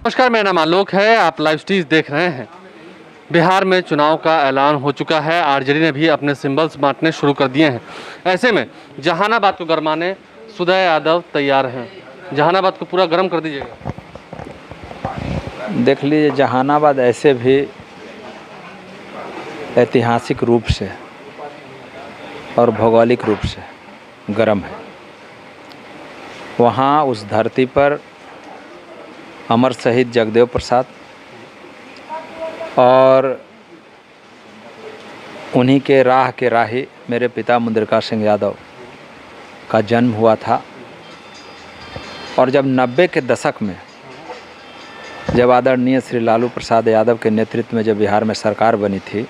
नमस्कार, मेरा नाम आलोक है। आप लाइव स्ट्रीज देख रहे हैं। बिहार में चुनाव का ऐलान हो चुका है। आरजेडी ने भी अपने सिंबल्स बांटने शुरू कर दिए हैं। ऐसे में जहानाबाद को गरमाने सुदय यादव तैयार हैं। जहानाबाद को पूरा गर्म कर दीजिएगा। देख लीजिए, जहानाबाद ऐसे भी ऐतिहासिक रूप से और भौगोलिक रूप से गर्म है। वहाँ उस धरती पर अमर शहीद जगदेव प्रसाद और उन्हीं के राह के राही मेरे पिता मुंद्रिका सिंह यादव का जन्म हुआ था। और जब 90 के दशक में जब आदरणीय श्री लालू प्रसाद यादव के नेतृत्व में जब बिहार में सरकार बनी थी,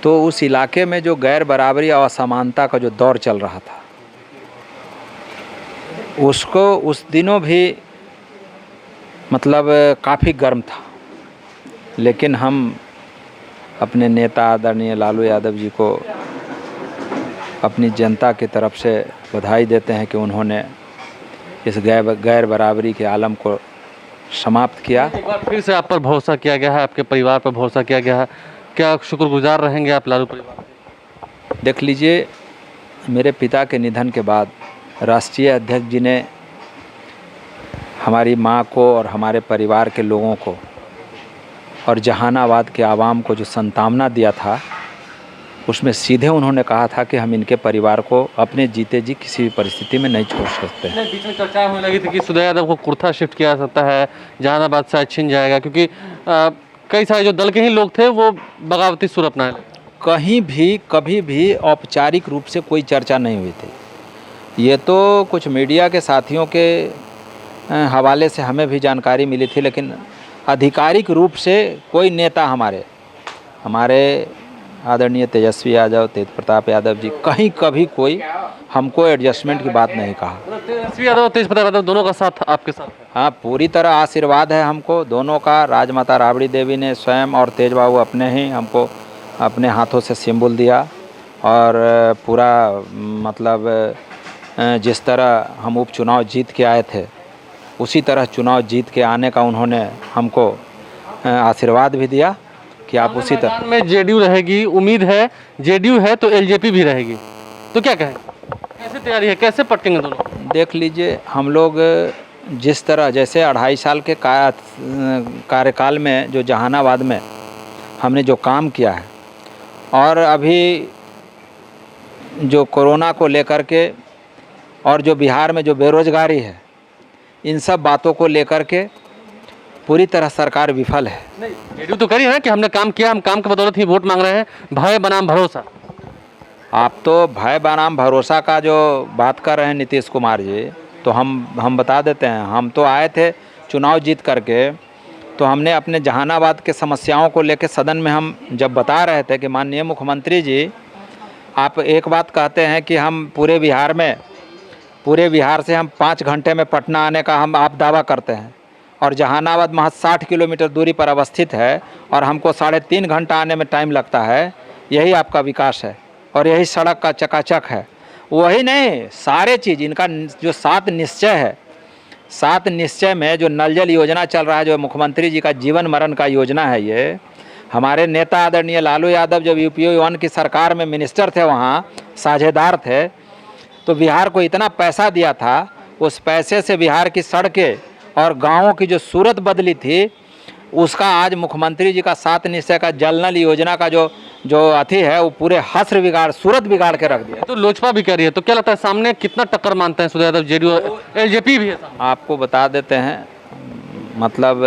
तो उस इलाके में जो गैर बराबरी और असमानता का जो दौर चल रहा था, उसको उस दिनों भी मतलब काफ़ी गर्म था। लेकिन हम अपने नेता आदरणीय लालू यादव जी को अपनी जनता की तरफ से बधाई देते हैं कि उन्होंने इस गैर बराबरी के आलम को समाप्त किया। एक बार फिर से आप पर भरोसा किया गया है, आपके परिवार पर भरोसा किया गया है। क्या शुक्रगुजार रहेंगे आप लालू परिवार के? देख लीजिए, मेरे पिता के निधन के बाद राष्ट्रीय अध्यक्ष जी ने हमारी माँ को और हमारे परिवार के लोगों को और जहानाबाद के आवाम को जो सांत्वना दिया था, उसमें सीधे उन्होंने कहा था कि हम इनके परिवार को अपने जीते जी किसी भी परिस्थिति में नहीं छोड़ सकते। बीच में चर्चा होने लगी थी कि सुदय यादव को कुर्था शिफ्ट किया जा सकता है, जहानाबाद से छिन जाएगा, क्योंकि कई सारे जो दल के ही लोग थे वो बगावती सुर अपनाए। कहीं भी कभी भी औपचारिक रूप से कोई चर्चा नहीं हुई थी। ये तो कुछ मीडिया के साथियों के हवाले से हमें भी जानकारी मिली थी, लेकिन आधिकारिक रूप से कोई नेता हमारे आदरणीय तेजस्वी यादव, तेज प्रताप यादव जी कहीं कभी कोई हमको एडजस्टमेंट की बात नहीं कहा। तेजस्वी यादव और तेज प्रताप यादव दोनों का साथ आपके साथ है? हाँ, पूरी तरह आशीर्वाद है हमको दोनों का। राजमाता राबड़ी देवी ने स्वयं और तेज बाबू अपने ही हमको अपने हाथों से सिंबल दिया। और पूरा मतलब जिस तरह हम उपचुनाव जीत के आए थे, उसी तरह चुनाव जीत के आने का उन्होंने हमको आशीर्वाद भी दिया कि आप उसी तरह में जेडीयू रहेगी। उम्मीद है जेडीयू है तो एलजेपी भी रहेगी, तो क्या कहें, कैसे तैयारी है, कैसे पटेंगे दोनों? देख लीजिए, हम लोग जिस तरह जैसे 2.5 साल के कार्यकाल में जो जहानाबाद में हमने जो काम किया है, और अभी जो कोरोना को लेकर के और जो बिहार में जो बेरोजगारी है, इन सब बातों को लेकर के पूरी तरह सरकार विफल है। नहीं, जेडीयू तो करी है ना कि हमने काम किया, हम काम के बदौलत ही वोट मांग रहे हैं। भय बनाम भरोसा। आप तो भय बनाम भरोसा का जो बात कर रहे हैं नीतीश कुमार जी, तो हम बता देते हैं। हम तो आए थे चुनाव जीत करके, तो हमने अपने जहानाबाद के समस्याओं को लेकर सदन में हम जब बता रहे थे कि माननीय मुख्यमंत्री जी, आप एक बात कहते हैं कि हम पूरे बिहार से हम 5 घंटे में पटना आने का आप दावा करते हैं, और जहानाबाद महज 60 किलोमीटर दूरी पर अवस्थित है और हमको 3.5 घंटा आने में टाइम लगता है। यही आपका विकास है और यही सड़क का चकाचक है। वही नहीं, सारे चीज़ इनका जो 7 निश्चय है, 7 निश्चय में जो नल जल योजना चल रहा है, जो मुख्यमंत्री जी का जीवन मरण का योजना है, ये हमारे नेता आदरणीय लालू यादव जब यूपीए 1 की सरकार में मिनिस्टर थे, वहाँ साझेदार थे, तो बिहार को इतना पैसा दिया था। उस पैसे से बिहार की सड़कें और गाँवों की जो सूरत बदली थी, उसका आज मुख्यमंत्री जी का 7 निश्चय का जल नल योजना का जो अथी है, वो पूरे सूरत बिगाड़ के रख दिया। तो लोजपा भी कह रही है, तो क्या लगता है सामने कितना टक्कर मानते हैं सुदय यादव? जेडीयू एलजेपी भी है सामने। आपको बता देते हैं, मतलब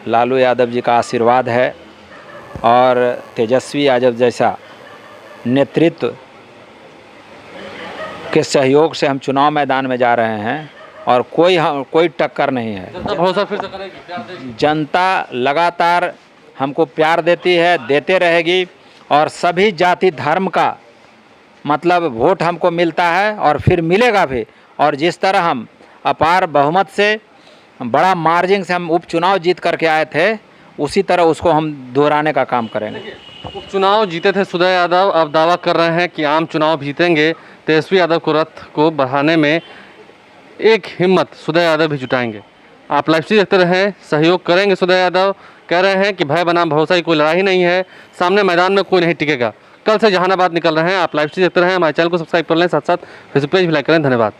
लालू यादव जी का आशीर्वाद है और तेजस्वी यादव जैसा नेतृत्व के सहयोग से हम चुनाव मैदान में जा रहे हैं और कोई टक्कर नहीं है। जनता भरोसा फिर से करेगी? जनता लगातार हमको प्यार देती है, देते रहेगी, और सभी जाति धर्म का मतलब वोट हमको मिलता है और फिर मिलेगा भी। और जिस तरह हम अपार बहुमत से बड़ा मार्जिन से हम उपचुनाव जीत करके आए थे, उसी तरह उसको हम दोहराने का काम करेंगे। उपचुनाव जीते थे सुदय यादव, अब दावा कर रहे हैं कि आम चुनाव जीतेंगे। तेजस्वी यादव को रथ को बढ़ाने में एक हिम्मत सुदय यादव भी जुटाएंगे। आप लाइव स्ट्रीम देखते रहें, सहयोग करेंगे। सुधय यादव कह रहे हैं कि भय बनाम भरोसा की कोई लड़ाई नहीं है, सामने मैदान में कोई नहीं टिकेगा। कल से जहानाबाद निकल रहे हैं। आप लाइव स्ट्रीम देखते रहें, हमारे चैनल को सब्सक्राइब कर लें, साथ साथ फेसबुक पेज भी लाइक करें। धन्यवाद।